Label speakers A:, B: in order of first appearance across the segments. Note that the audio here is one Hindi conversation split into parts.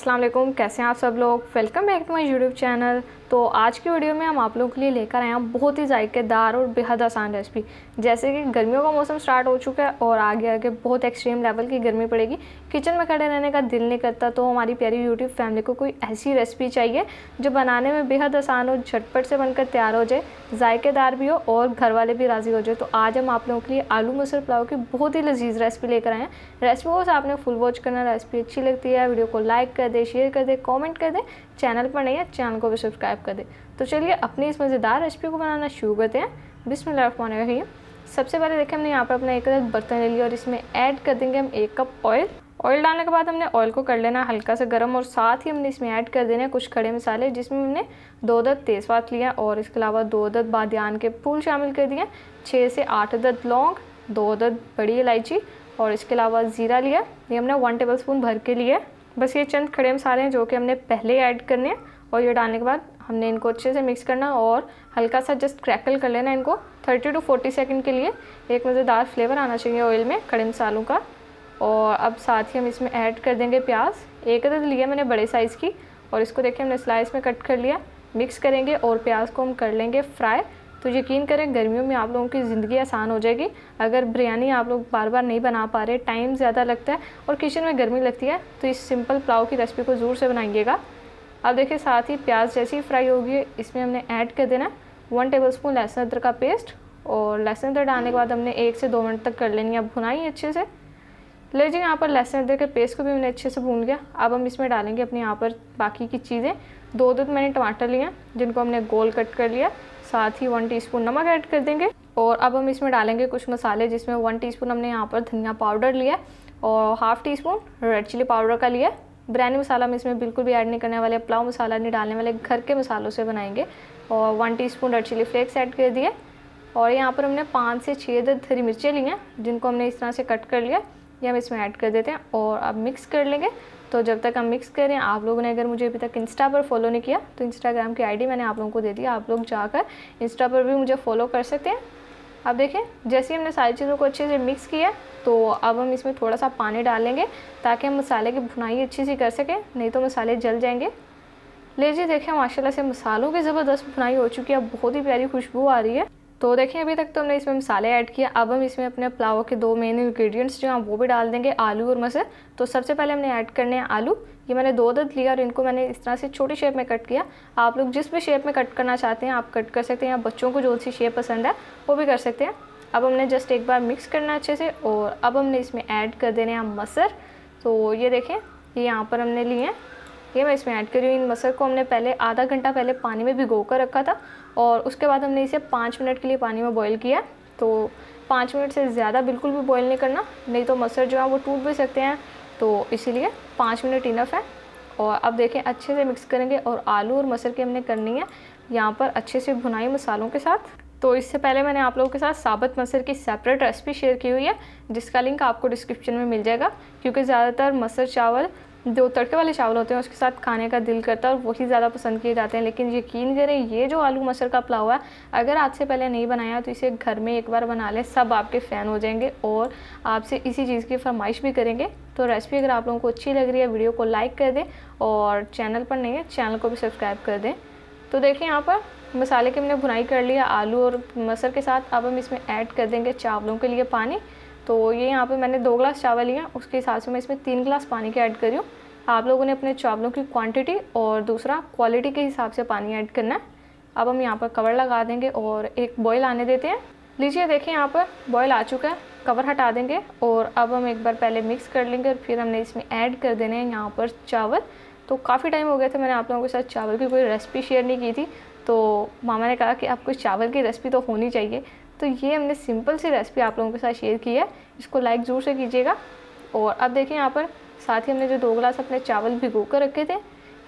A: अस्सलाम वालेकुम, कैसे हैं आप सब लोग। Welcome back to my YouTube channel. तो आज की वीडियो में हम आप लोगों के लिए लेकर आए हैं बहुत ही जायकेदार और बेहद आसान रेसिपी। जैसे कि गर्मियों का मौसम स्टार्ट हो चुका है और आगे आगे बहुत एक्सट्रीम लेवल की गर्मी पड़ेगी, किचन में खड़े रहने का दिल नहीं करता, तो हमारी प्यारी यूट्यूब फैमिली को कोई ऐसी रेसिपी चाहिए जो बनाने में बेहद आसान हो, झटपट से बनकर तैयार हो जाए, जायकेदार भी हो और घर वाले भी राज़ी हो जाए। तो आज हम आप लोगों के लिए आलू मसूर पुलाव की बहुत ही लजीज रेसिपी लेकर आए हैं। रेसिपी को आपने फुल वॉच करना। रेसिपी अच्छी लगती है वीडियो को लाइक कर दे, शेयर कर दे, कमेंट कर दे। चैनल पर नहीं है चैनल को भी सब्सक्राइब कर दे। तो चलिए अपनी इस मज़ेदार रेसिपी को बनाना शुरू करते हैं। बिस्मिल्लाहिर्रहमानिर्रहीम। सबसे पहले देखिए हमने यहाँ पर अपना एक बर्तन ले लिया और इसमें ऐड कर देंगे हम 1 कप ऑयल। ऑयल डालने के बाद हमने ऑयल को कर लेना हल्का सा गर्म और साथ ही हमने इसमें ऐड कर देने कुछ खड़े मसाले, जिसमें हमने 2 अदद तेज़पात लिया और इसके अलावा 2 अदद बादियान के फूल शामिल कर दिए, 6 से 8 अदद लौंग, 2 अदद बड़ी इलायची और इसके अलावा ज़ीरा लिया। ये हमने 1 टेबलस्पून भर के लिए। बस ये चंद खड़े मसाले हैं जो कि हमने पहले ऐड करने हैं और ये डालने के बाद हमने इनको अच्छे से मिक्स करना और हल्का सा जस्ट क्रैकल कर लेना इनको 30 to 40 सेकंड के लिए। एक मज़ेदार फ्लेवर आना चाहिए ऑयल में खड़े मसालों का। और अब साथ ही हम इसमें ऐड कर देंगे प्याज। 1 अदद लिया मैंने बड़े साइज़ की और इसको देखिए हमने स्लाइस में कट कर लिया। मिक्स करेंगे और प्याज को हम कर लेंगे फ्राई। तो यकीन करें गर्मियों में आप लोगों की ज़िंदगी आसान हो जाएगी। अगर बिरयानी आप लोग बार बार नहीं बना पा रहे, टाइम ज़्यादा लगता है और किचन में गर्मी लगती है, तो इस सिंपल पुलाव की रेसिपी को ज़रूर से बनाइएगा। अब देखिए साथ ही प्याज जैसी ही फ्राई होगी इसमें हमने ऐड कर देना 1 टेबलस्पून लहसुन अदरक का पेस्ट। और लहसुन अदरक डालने के बाद हमने 1 से 2 मिनट तक कर लेनी है भुनाई अच्छे से। लीजिए यहाँ पर लहसुन अदरक के पेस्ट को भी मैंने अच्छे से भून लिया। अब हम इसमें डालेंगे अपने यहाँ पर बाकी की चीज़ें। 2 अदद मैंने टमाटर लिए जिनको हमने गोल कट कर लिया। साथ ही 1 टीस्पून नमक ऐड कर देंगे और अब हम इसमें डालेंगे कुछ मसाले, जिसमें 1 टीस्पून हमने यहाँ पर धनिया पाउडर लिया और half teaspoon red chilli powder का लिया। बिरयानी मसाला हम इसमें बिल्कुल भी ऐड नहीं करने वाले, पुलाव मसाला नहीं डालने वाले, घर के मसालों से बनाएंगे। और 1 teaspoon red chilli flakes add कर दिए और यहाँ पर हमने 5 से 6 अदद हरी मिर्चें ली हैं जिनको हमने इस तरह से कट कर लिया। ये हम इसमें ऐड कर देते हैं और अब मिक्स कर लेंगे। तो जब तक हम मिक्स करें, आप लोगों ने अगर मुझे अभी तक इंस्टा पर फॉलो नहीं किया तो इंस्टाग्राम की आईडी मैंने आप लोगों को दे दी, आप लोग जाकर इंस्टा पर भी मुझे फॉलो कर सकते हैं। अब देखें जैसे ही हमने सारी चीज़ों को अच्छे से मिक्स किया, तो अब हम इसमें थोड़ा सा पानी डालेंगे ताकि हम मसाले की भुनाई अच्छी सी कर सकें, नहीं तो मसाले जल जाएंगे। लीजिए देखिए माशाल्लाह से मसालों की ज़बरदस्त भुनाई हो चुकी है, बहुत ही प्यारी खुशबू आ रही है। तो देखिए अभी तक तो हमने इसमें मसाले ऐड किया। अब हम इसमें अपने पुलाव के 2 मेन इंग्रेडिएंट्स जो हैं वो भी डाल देंगे, आलू और मटर। तो सबसे पहले हमने ऐड करने हैं आलू। ये मैंने 2 अदद लिया और इनको मैंने इस तरह से छोटी शेप में कट किया। आप लोग जिस भी शेप में कट करना चाहते हैं आप कट कर सकते हैं, या बच्चों को जो सी शेप पसंद है वो भी कर सकते हैं। अब हमने जस्ट एक बार मिक्स करना अच्छे से और अब हमने इसमें ऐड कर देने हैं मटर। तो ये देखें ये यहाँ पर हमने लिए हैं, ये मैं इसमें ऐड कर रही हूँ। इन मटर को हमने पहले आधा घंटा पहले पानी में भिगो कर रखा था और उसके बाद हमने इसे 5 मिनट के लिए पानी में बॉईल किया। तो 5 मिनट से ज़्यादा बिल्कुल भी बॉईल नहीं करना, नहीं तो मटर जो है वो टूट भी सकते हैं, तो इसीलिए 5 मिनट इनफ है। और अब देखें अच्छे से मिक्स करेंगे और आलू और मटर की हमने करनी है यहाँ पर अच्छे से भुनाई मसालों के साथ। तो इससे पहले मैंने आप लोगों के साथ साबुत मसूर की सेपरेट रेसिपी शेयर की हुई है, जिसका लिंक आपको डिस्क्रिप्शन में मिल जाएगा, क्योंकि ज़्यादातर मसूर चावल जो तड़के वाले चावल होते हैं उसके साथ खाने का दिल करता है और वही ज़्यादा पसंद किए जाते हैं। लेकिन यकीन करें ये जो आलू मसूर का पुलाव है, अगर आज से पहले नहीं बनाया तो इसे घर में एक बार बना लें, सब आपके फ़ैन हो जाएंगे और आपसे इसी चीज़ की फरमाइश भी करेंगे। तो रेसिपी अगर आप लोगों को अच्छी लग रही है वीडियो को लाइक कर दें और चैनल पर नहीं है चैनल को भी सब्सक्राइब कर दें। तो देखिए यहाँ पर मसाले की हमने भुनाई कर लिया आलू और मसूर के साथ। अब हम इसमें ऐड कर देंगे चावलों के लिए पानी। तो ये यहाँ पे मैंने 2 गिलास चावल लिए, उसके हिसाब से मैं इसमें 3 गिलास पानी के ऐड कर रही हूँ। आप लोगों ने अपने चावलों की क्वांटिटी और दूसरा क्वालिटी के हिसाब से पानी ऐड करना है। अब हम यहाँ पर कवर लगा देंगे और एक बॉईल आने देते हैं। लीजिए देखिए यहाँ पर बॉईल आ चुका है, कवर हटा देंगे और अब हम एक बार पहले मिक्स कर लेंगे और फिर हमने इसमें ऐड कर देने हैं यहाँ पर चावल। तो काफ़ी टाइम हो गया था मैंने आप लोगों के साथ चावल की कोई रेसिपी शेयर नहीं की थी, तो मामा ने कहा कि आपको चावल की रेसिपी तो होनी चाहिए, तो ये हमने सिंपल सी रेसिपी आप लोगों के साथ शेयर की है। इसको लाइक ज़रूर से कीजिएगा। और अब देखिए यहाँ पर साथ ही हमने जो 2 गिलास अपने चावल भिगो कर रखे थे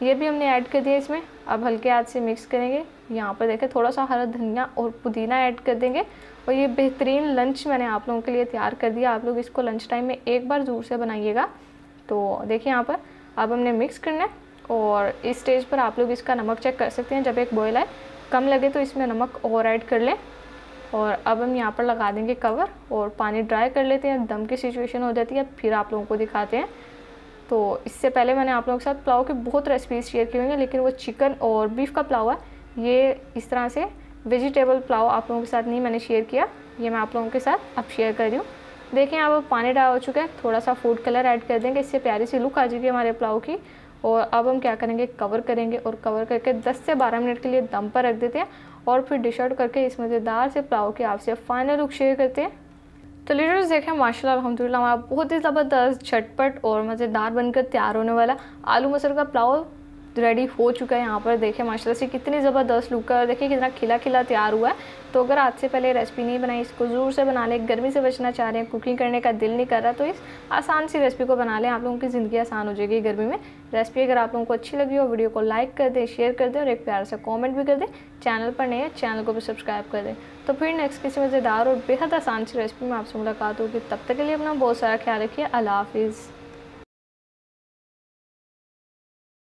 A: ये भी हमने ऐड कर दिया इसमें। अब हल्के हाथ से मिक्स करेंगे। यहाँ पर देखें थोड़ा सा हरा धनिया और पुदीना ऐड कर देंगे और ये बेहतरीन लंच मैंने आप लोगों के लिए तैयार कर दिया। आप लोग इसको लंच टाइम में एक बार ज़रूर से बनाइएगा। तो देखिए यहाँ पर अब हमने मिक्स करना है और इस स्टेज पर आप लोग इसका नमक चेक कर सकते हैं। जब एक बॉयल आए कम लगे तो इसमें नमक और ऐड कर लें। और अब हम यहाँ पर लगा देंगे कवर और पानी ड्राई कर लेते हैं। दम की सिचुएशन हो जाती है फिर आप लोगों को दिखाते हैं। तो इससे पहले मैंने आप लोगों के साथ पुलाव की बहुत रेसिपीज़ शेयर की हुई हैं, लेकिन वो चिकन और बीफ का पुलाव है, ये इस तरह से वेजिटेबल पुलाव आप लोगों के साथ नहीं मैंने शेयर किया, ये मैं आप लोगों के साथ अब शेयर कर रही हूँ। देखिए यहाँ पर पानी डाल हो चुका है, थोड़ा सा फूड कलर ऐड कर देंगे, इससे प्यारी सी लुक आ जाएगी हमारे पुलाव की। और अब हम क्या करेंगे, कवर करेंगे और कवर करके 10 से 12 मिनट के लिए दम पर रख देते हैं और फिर डिश आउट करके इस मज़ेदार से पुलाव के आपसे फाइनल लुक शेयर करते हैं। तो लीडर्स देखें माशाल्लाह अल्हम्दुलिल्लाह हमारा बहुत ही ज़बरदस्त झटपट और मज़ेदार बनकर तैयार होने वाला आलू मटर का पुलाव रेडी हो चुका है। यहाँ पर देखें माशाल्लाह से कितनी ज़बरदस्त लुक है और देखिए कितना खिला खिला तैयार हुआ है। तो अगर आज से पहले रेसिपी नहीं बनाई, इसको ज़रूर से बना लें। गर्मी से बचना चाह रहे हैं, कुकिंग करने का दिल नहीं कर रहा, तो इस आसान सी रेसिपी को बना लें, आप लोगों की ज़िंदगी आसान हो जाएगी गर्मी में। रेसिपी अगर आप लोगों को अच्छी लगी हो, वीडियो को लाइक कर दें, शेयर कर दें और एक प्यार से कॉमेंट भी कर दें। चैनल पर नए हैं, चैनल को भी सब्सक्राइब कर दें। तो फिर नेक्स्ट किसी मज़ेदार और बेहद आसान सी रेसिपी में आपसे मुलाकात होगी। तब तक के लिए अपना बहुत सारा ख्याल रखिए। अल्लाह हाफिज़।